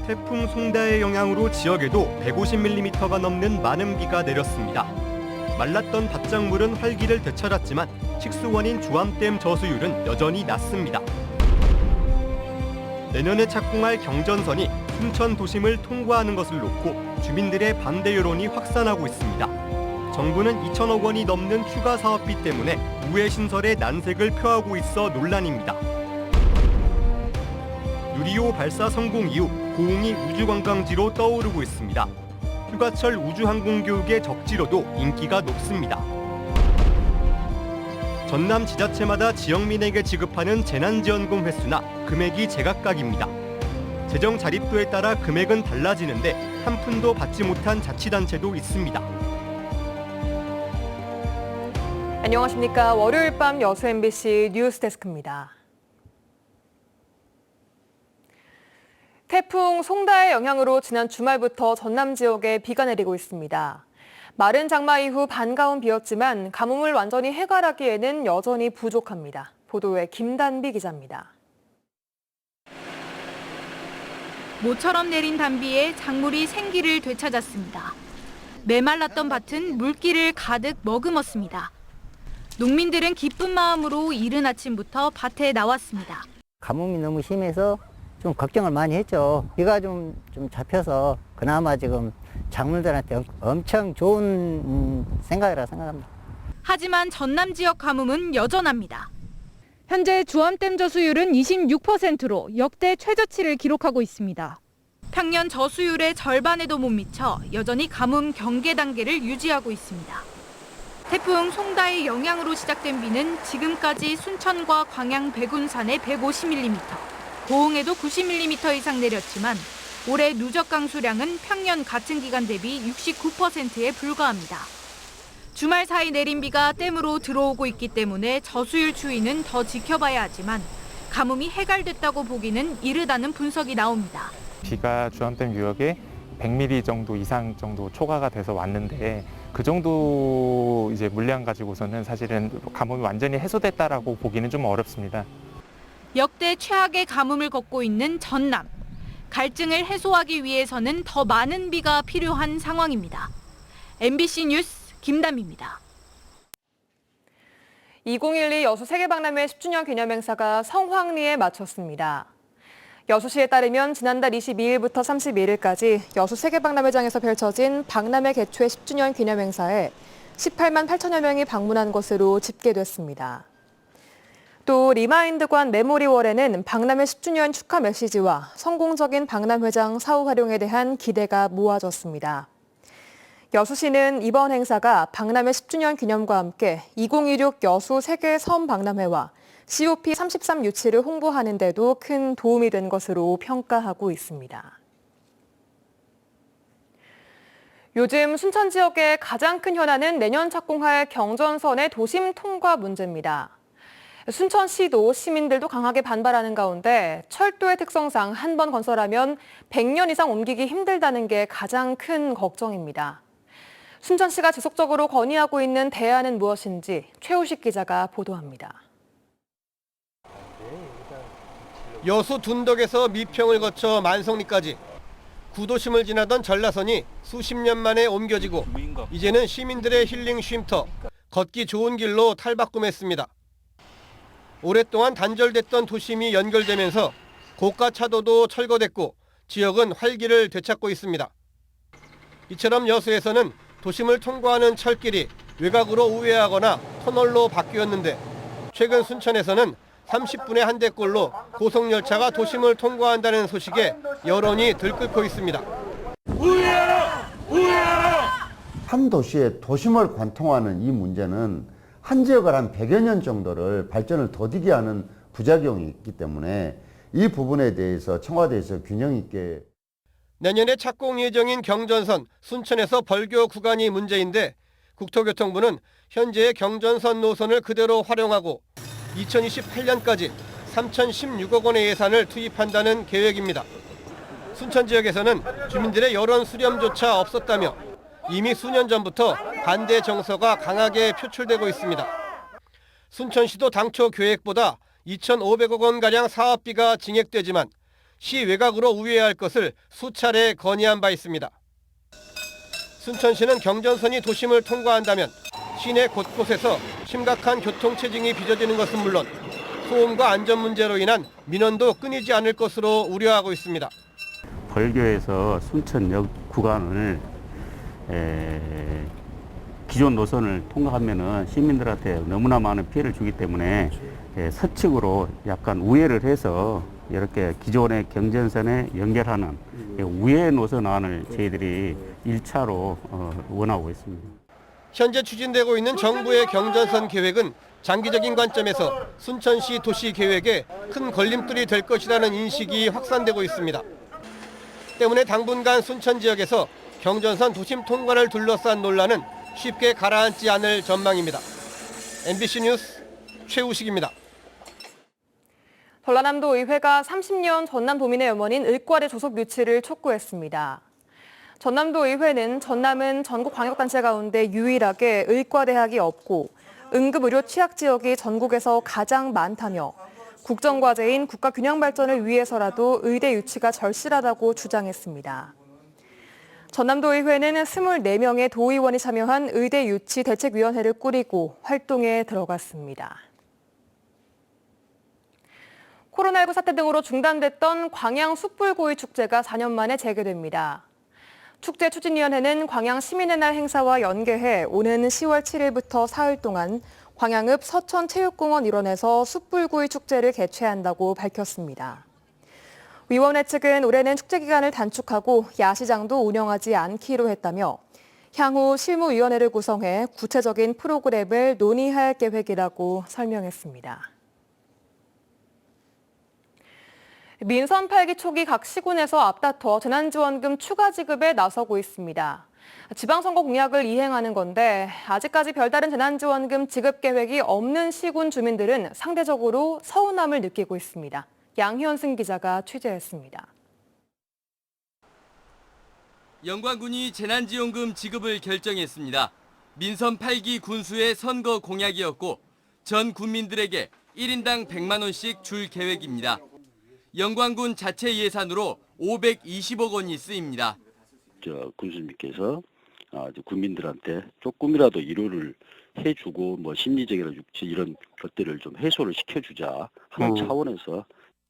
태풍 송다의 영향으로 지역에도 150mm가 넘는 많은 비가 내렸습니다. 말랐던 밭작물은 활기를 되찾았지만 식수원인 주암댐 저수율은 여전히 낮습니다. 내년에 착공할 경전선이 순천 도심을 통과하는 것을 놓고 주민들의 반대 여론이 확산하고 있습니다. 정부는 2천억 원이 넘는 추가 사업비 때문에 우회 신설에 난색을 표하고 있어 논란입니다. 누리호 발사 성공 이후 고흥이 우주관광지로 떠오르고 있습니다. 휴가철 우주항공교육의 적지로도 인기가 높습니다. 전남 지자체마다 지역민에게 지급하는 재난지원금 횟수나 금액이 제각각입니다. 재정 자립도에 따라 금액은 달라지는데 한 푼도 받지 못한 자치단체도 있습니다. 안녕하십니까. 월요일 밤 여수 MBC 뉴스데스크입니다. 태풍 송다의 영향으로 지난 주말부터 전남 지역에 비가 내리고 있습니다. 마른 장마 이후 반가운 비였지만 가뭄을 완전히 해결하기에는 여전히 부족합니다. 보도에 김단비 기자입니다. 모처럼 내린 단비에 작물이 생기를 되찾았습니다. 메말랐던 밭은 물기를 가득 머금었습니다. 농민들은 기쁜 마음으로 이른 아침부터 밭에 나왔습니다. 가뭄이 너무 심해서 좀 걱정을 많이 했죠. 비가 좀 잡혀서 그나마 지금 작물들한테 엄청 좋은 생각이라 생각합니다. 하지만 전남 지역 가뭄은 여전합니다. 현재 주암댐 저수율은 26%로 역대 최저치를 기록하고 있습니다. 평년 저수율의 절반에도 못 미쳐 여전히 가뭄 경계 단계를 유지하고 있습니다. 태풍 송다의 영향으로 시작된 비는 지금까지 순천과 광양 백운산에 150mm, 고흥에도 90mm 이상 내렸지만 올해 누적 강수량은 평년 같은 기간 대비 69%에 불과합니다. 주말 사이 내린 비가 댐으로 들어오고 있기 때문에 저수율 추이는 더 지켜봐야 하지만 가뭄이 해결됐다고 보기는 이르다는 분석이 나옵니다. 비가 주암댐 유역에 100mm 정도 이상 정도 초과가 돼서 왔는데 그 정도 이제 물량 가지고서는 사실은 가뭄이 완전히 해소됐다라고 보기는 좀 어렵습니다. 역대 최악의 가뭄을 겪고 있는 전남. 갈증을 해소하기 위해서는 더 많은 비가 필요한 상황입니다. MBC 뉴스 김담입니다. 2012 여수 세계박람회 10주년 기념행사가 성황리에 마쳤습니다. 여수시에 따르면 지난달 22일부터 31일까지 여수 세계박람회장에서 펼쳐진 박람회 개최 10주년 기념행사에 18만 8천여 명이 방문한 것으로 집계됐습니다. 또 리마인드관 메모리월에는 박람회 10주년 축하 메시지와 성공적인 박람회장 사후 활용에 대한 기대가 모아졌습니다. 여수시는 이번 행사가 박람회 10주년 기념과 함께 2016 여수 세계 섬 박람회와 COP33 유치를 홍보하는 데도 큰 도움이 된 것으로 평가하고 있습니다. 요즘 순천 지역의 가장 큰 현안은 내년 착공할 경전선의 도심 통과 문제입니다. 순천시도 시민들도 강하게 반발하는 가운데 철도의 특성상 한 번 건설하면 100년 이상 옮기기 힘들다는 게 가장 큰 걱정입니다. 순천시가 지속적으로 건의하고 있는 대안은 무엇인지 최우식 기자가 보도합니다. 여수 둔덕에서 미평을 거쳐 만성리까지 구도심을 지나던 전라선이 수십 년 만에 옮겨지고 이제는 시민들의 힐링 쉼터, 걷기 좋은 길로 탈바꿈했습니다. 오랫동안 단절됐던 도심이 연결되면서 고가 차도도 철거됐고 지역은 활기를 되찾고 있습니다. 이처럼 여수에서는 도심을 통과하는 철길이 외곽으로 우회하거나 터널로 바뀌었는데 최근 순천에서는 30분에 한 대꼴로 고속열차가 도심을 통과한다는 소식에 여론이 들끓고 있습니다. 우회하라! 우회하라! 한 도시의 도심을 관통하는 이 문제는 한 지역을 한 100여 년 정도를 발전을 더디게 하는 부작용이 있기 때문에 이 부분에 대해서 청와대에서 균형 있게 내년에 착공 예정인 경전선 순천에서 벌교 구간이 문제인데 국토교통부는 현재의 경전선 노선을 그대로 활용하고 2028년까지 3,016억 원의 예산을 투입한다는 계획입니다. 순천 지역에서는 주민들의 여론 수렴조차 없었다며 이미 수년 전부터 반대 정서가 강하게 표출되고 있습니다. 순천시도 당초 계획보다 2,500억 원가량 사업비가 증액되지만 시 외곽으로 우회할 것을 수차례 건의한 바 있습니다. 순천시는 경전선이 도심을 통과한다면 시내 곳곳에서 심각한 교통체증이 빚어지는 것은 물론 소음과 안전 문제로 인한 민원도 끊이지 않을 것으로 우려하고 있습니다. 벌교에서 순천역 구간을 기존 노선을 통과하면은 시민들한테 너무나 많은 피해를 주기 때문에 서측으로 약간 우회를 해서 이렇게 기존의 경전선에 연결하는 우회 노선안을 저희들이 1차로 원하고 있습니다. 현재 추진되고 있는 정부의 경전선 계획은 장기적인 관점에서 순천시 도시 계획에 큰 걸림돌이 될 것이라는 인식이 확산되고 있습니다. 때문에 당분간 순천 지역에서 경전선 도심 통과를 둘러싼 논란은 쉽게 가라앉지 않을 전망입니다. MBC 뉴스 최우식입니다. 전라남도 의회가 30년 전남도민의 염원인 을과대 조속 유치를 촉구했습니다. 전남도 의회는 전남은 전국 광역단체 가운데 유일하게 의과대학이 없고 응급의료 취약지역이 전국에서 가장 많다며 국정과제인 국가균형발전을 위해서라도 의대 유치가 절실하다고 주장했습니다. 전남도 의회는 24명의 도의원이 참여한 의대 유치 대책위원회를 꾸리고 활동에 들어갔습니다. 코로나19 사태 등으로 중단됐던 광양 숯불구이 축제가 4년 만에 재개됩니다. 축제 추진위원회는 광양 시민의 날 행사와 연계해 오는 10월 7일부터 사흘 동안 광양읍 서천체육공원 일원에서 숯불구이 축제를 개최한다고 밝혔습니다. 위원회 측은 올해는 축제 기간을 단축하고 야시장도 운영하지 않기로 했다며 향후 실무위원회를 구성해 구체적인 프로그램을 논의할 계획이라고 설명했습니다. 민선 8기 초기 각 시군에서 앞다퉈 재난지원금 추가 지급에 나서고 있습니다. 지방선거 공약을 이행하는 건데 아직까지 별다른 재난지원금 지급 계획이 없는 시군 주민들은 상대적으로 서운함을 느끼고 있습니다. 양현승 기자가 취재했습니다. 영광군이 재난지원금 지급을 결정했습니다. 민선 8기 군수의 선거 공약이었고 전 군민들에게 1인당 100만 원씩 줄 계획입니다. 영광군 자체 예산으로 520억 원이 쓰입니다. 군수님께서 군민들한테 조금이라도 위로를 해주고 심리적이나 육체 이런 것들을 좀 해소를 시켜주자 하는 차원에서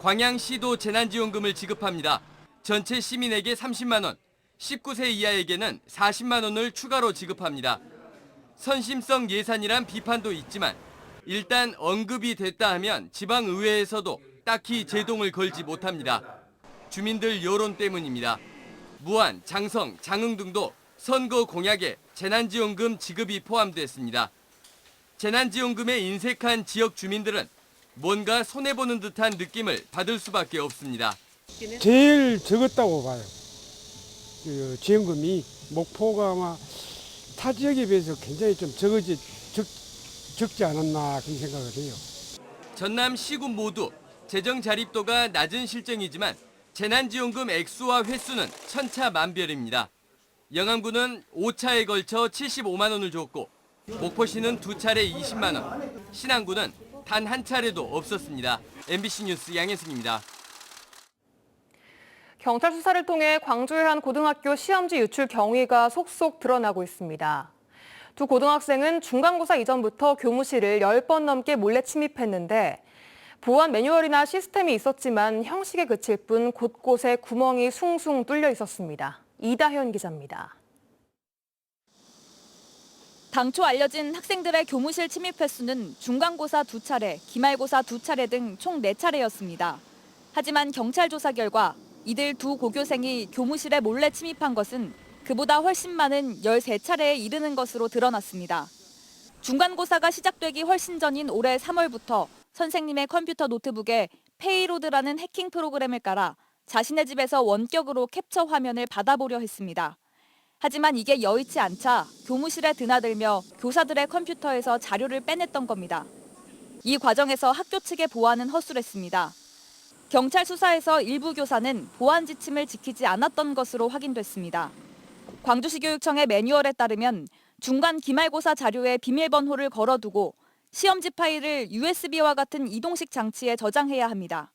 광양시도 재난지원금을 지급합니다. 전체 시민에게 30만 원, 19세 이하에게는 40만 원을 추가로 지급합니다. 선심성 예산이란 비판도 있지만 일단 언급이 됐다 하면 지방의회에서도 딱히 제동을 걸지 못합니다. 주민들 여론 때문입니다. 무안, 장성, 장흥 등도 선거 공약에 재난지원금 지급이 포함됐습니다. 재난지원금에 인색한 지역 주민들은 뭔가 손해보는 듯한 느낌을 받을 수밖에 없습니다. 제일 적었다고 봐요. 지원금이 목포가 아마 타 지역에 비해서 굉장히 좀 적지 않았나 그런 생각을 해요. 전남 시군 모두 재정 자립도가 낮은 실정이지만 재난지원금 액수와 횟수는 천차만별입니다. 영암군은 5차에 걸쳐 75만 원을 줬고 목포시는 2차례 20만 원, 신안군은 단 한 차례도 없었습니다. MBC 뉴스 양현승입니다. 경찰 수사를 통해 광주의 한 고등학교 시험지 유출 경위가 속속 드러나고 있습니다. 두 고등학생은 중간고사 이전부터 교무실을 10번 넘게 몰래 침입했는데 보안 매뉴얼이나 시스템이 있었지만 형식에 그칠 뿐 곳곳에 구멍이 숭숭 뚫려 있었습니다. 이다현 기자입니다. 당초 알려진 학생들의 교무실 침입 횟수는 중간고사 2차례, 기말고사 2차례 등 총 4차례였습니다. 하지만 경찰 조사 결과 이들 두 고교생이 교무실에 몰래 침입한 것은 그보다 훨씬 많은 13차례에 이르는 것으로 드러났습니다. 중간고사가 시작되기 훨씬 전인 올해 3월부터 선생님의 컴퓨터 노트북에 페이로드라는 해킹 프로그램을 깔아 자신의 집에서 원격으로 캡처 화면을 받아보려 했습니다. 하지만 이게 여의치 않자 교무실에 드나들며 교사들의 컴퓨터에서 자료를 빼냈던 겁니다. 이 과정에서 학교 측의 보안은 허술했습니다. 경찰 수사에서 일부 교사는 보안 지침을 지키지 않았던 것으로 확인됐습니다. 광주시 교육청의 매뉴얼에 따르면 중간 기말고사 자료에 비밀번호를 걸어두고 시험지 파일을 USB와 같은 이동식 장치에 저장해야 합니다.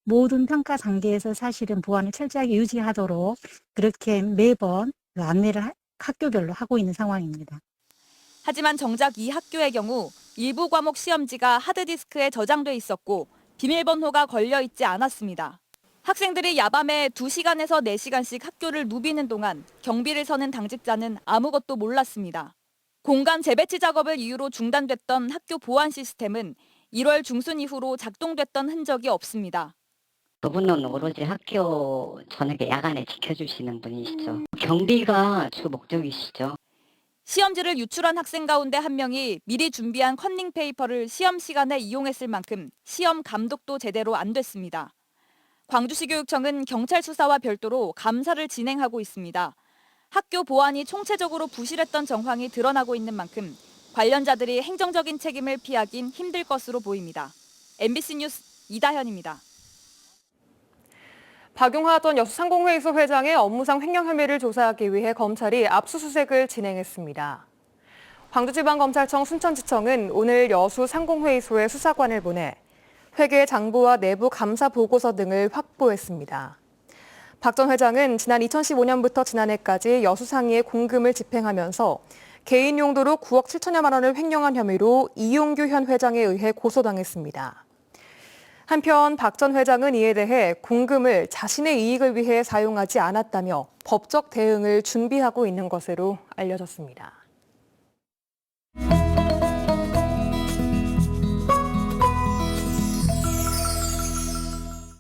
모든 평가 단계에서 사실은 보안을 철저하게 유지하도록 그렇게 매번 안내를 학교별로 하고 있는 상황입니다. 하지만 정작 이 학교의 경우 일부 과목 시험지가 하드디스크에 저장돼 있었고 비밀번호가 걸려 있지 않았습니다. 학생들이 야밤에 2시간에서 4시간씩 학교를 누비는 동안 경비를 서는 당직자는 아무것도 몰랐습니다. 공간 재배치 작업을 이유로 중단됐던 학교 보안 시스템은 1월 중순 이후로 작동됐던 흔적이 없습니다. 그분은 오로지 학교 저녁에 야간에 지켜주시는 분이시죠. 경비가 주 목적이시죠. 시험지를 유출한 학생 가운데 한 명이 미리 준비한 컨닝 페이퍼를 시험 시간에 이용했을 만큼 시험 감독도 제대로 안 됐습니다. 광주시 교육청은 경찰 수사와 별도로 감사를 진행하고 있습니다. 학교 보안이 총체적으로 부실했던 정황이 드러나고 있는 만큼 관련자들이 행정적인 책임을 피하긴 힘들 것으로 보입니다. MBC 뉴스 이다현입니다. 박용하 전 여수상공회의소 회장의 업무상 횡령 혐의를 조사하기 위해 검찰이 압수수색을 진행했습니다. 광주지방검찰청 순천지청은 오늘 여수상공회의소에 수사관을 보내 회계 장부와 내부 감사 보고서 등을 확보했습니다. 박 전 회장은 지난 2015년부터 지난해까지 여수상의에 공금을 집행하면서 개인 용도로 9억 7천여만 원을 횡령한 혐의로 이용규 현 회장에 의해 고소당했습니다. 한편 박 전 회장은 이에 대해 공금을 자신의 이익을 위해 사용하지 않았다며 법적 대응을 준비하고 있는 것으로 알려졌습니다.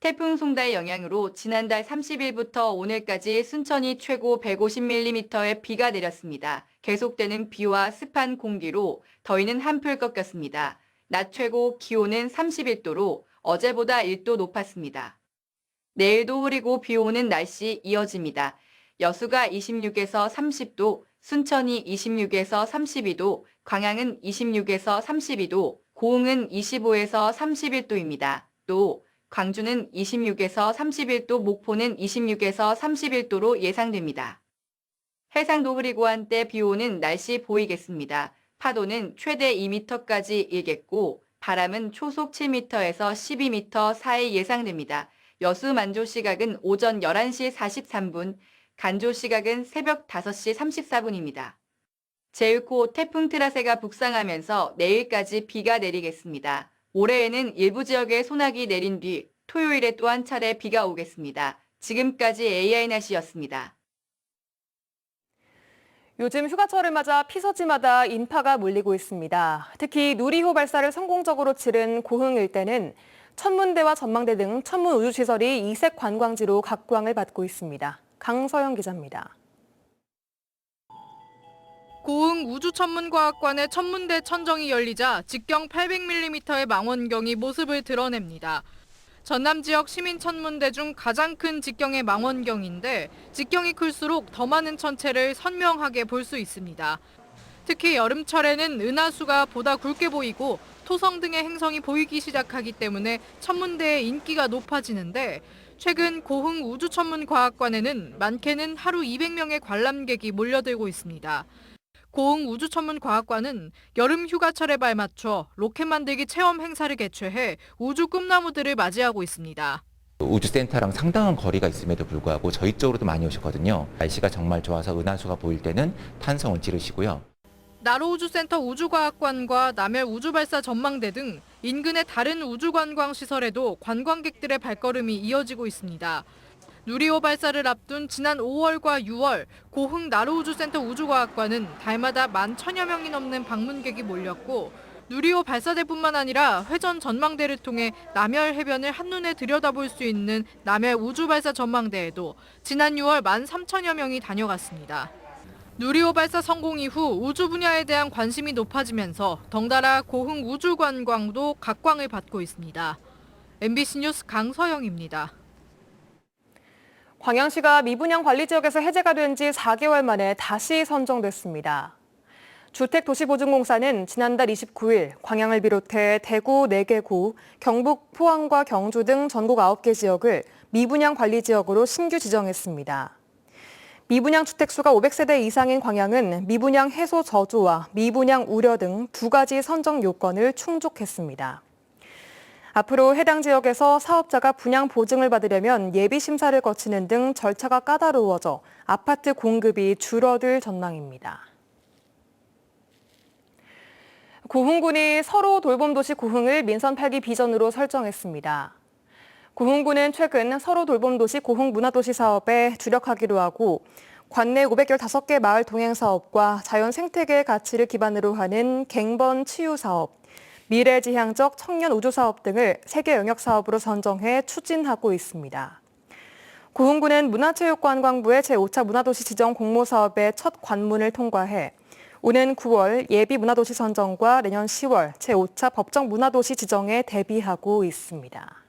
태풍 송다의 영향으로 지난달 30일부터 오늘까지 순천이 최고 150mm의 비가 내렸습니다. 계속되는 비와 습한 공기로 더위는 한풀 꺾였습니다. 낮 최고 기온은 31도로 어제보다 1도 높았습니다. 내일도 흐리고 비 오는 날씨 이어집니다. 여수가 26에서 30도, 순천이 26에서 32도, 광양은 26에서 32도, 고흥은 25에서 31도입니다. 또 광주는 26에서 31도, 목포는 26에서 31도로 예상됩니다. 해상도 흐리고 한때 비 오는 날씨 보이겠습니다. 파도는 최대 2m까지 일겠고 바람은 초속 7m에서 12m 사이 예상됩니다. 여수 만조 시각은 오전 11시 43분, 간조 시각은 새벽 5시 34분입니다. 제6호 태풍 트라세가 북상하면서 내일까지 비가 내리겠습니다. 올해에는 일부 지역에 소나기 내린 뒤 토요일에 또 한 차례 비가 오겠습니다. 지금까지 AI 날씨였습니다. 요즘 휴가철을 맞아 피서지마다 인파가 몰리고 있습니다. 특히 누리호 발사를 성공적으로 치른 고흥 일대는 천문대와 전망대 등 천문 우주시설이 이색 관광지로 각광을 받고 있습니다. 강서영 기자입니다. 고흥 우주천문과학관의 천문대 천정이 열리자 직경 800mm의 망원경이 모습을 드러냅니다. 전남 지역 시민천문대 중 가장 큰 직경의 망원경인데 직경이 클수록 더 많은 천체를 선명하게 볼 수 있습니다. 특히 여름철에는 은하수가 보다 굵게 보이고 토성 등의 행성이 보이기 시작하기 때문에 천문대의 인기가 높아지는데 최근 고흥 우주천문과학관에는 많게는 하루 200명의 관람객이 몰려들고 있습니다. 고흥 우주천문과학관은 여름 휴가철에 발맞춰 로켓 만들기 체험 행사를 개최해 우주 꿈나무들을 맞이하고 있습니다. 우주센터랑 상당한 거리가 있음에도 불구하고 저희 쪽으로도 많이 오셨거든요. 날씨가 정말 좋아서 은하수가 보일 때는 탄성을 지르시고요. 나로우주센터 우주과학관과 남해 우주발사 전망대 등 인근의 다른 우주관광시설에도 관광객들의 발걸음이 이어지고 있습니다. 누리호 발사를 앞둔 지난 5월과 6월 고흥 나로우주센터 우주과학관은 달마다 11,000여 명이 넘는 방문객이 몰렸고 누리호 발사대뿐만 아니라 회전 전망대를 통해 남해안 해변을 한눈에 들여다볼 수 있는 남해 우주발사 전망대에도 지난 6월 13,000여 명이 다녀갔습니다. 누리호 발사 성공 이후 우주 분야에 대한 관심이 높아지면서 덩달아 고흥 우주관광도 각광을 받고 있습니다. MBC 뉴스 강서영입니다. 광양시가 미분양 관리 지역에서 해제가 된 지 4개월 만에 다시 선정됐습니다. 주택도시보증공사는 지난달 29일 광양을 비롯해 대구 4개 구, 경북 포항과 경주 등 전국 9개 지역을 미분양 관리 지역으로 신규 지정했습니다. 미분양 주택수가 500세대 이상인 광양은 미분양 해소 저조와 미분양 우려 등 2가지 선정 요건을 충족했습니다. 앞으로 해당 지역에서 사업자가 분양 보증을 받으려면 예비 심사를 거치는 등 절차가 까다로워져 아파트 공급이 줄어들 전망입니다. 고흥군이 서로 돌봄도시 고흥을 민선 8기 비전으로 설정했습니다. 고흥군은 최근 서로 돌봄도시 고흥문화도시 사업에 주력하기로 하고 관내 515개 마을 동행 사업과 자연 생태계의 가치를 기반으로 하는 갱번 치유 사업, 미래지향적 청년 우주 사업 등을 3개 영역 사업으로 선정해 추진하고 있습니다. 고흥군은 문화체육관광부의 제5차 문화도시 지정 공모사업의 첫 관문을 통과해 오는 9월 예비 문화도시 선정과 내년 10월 제5차 법정 문화도시 지정에 대비하고 있습니다.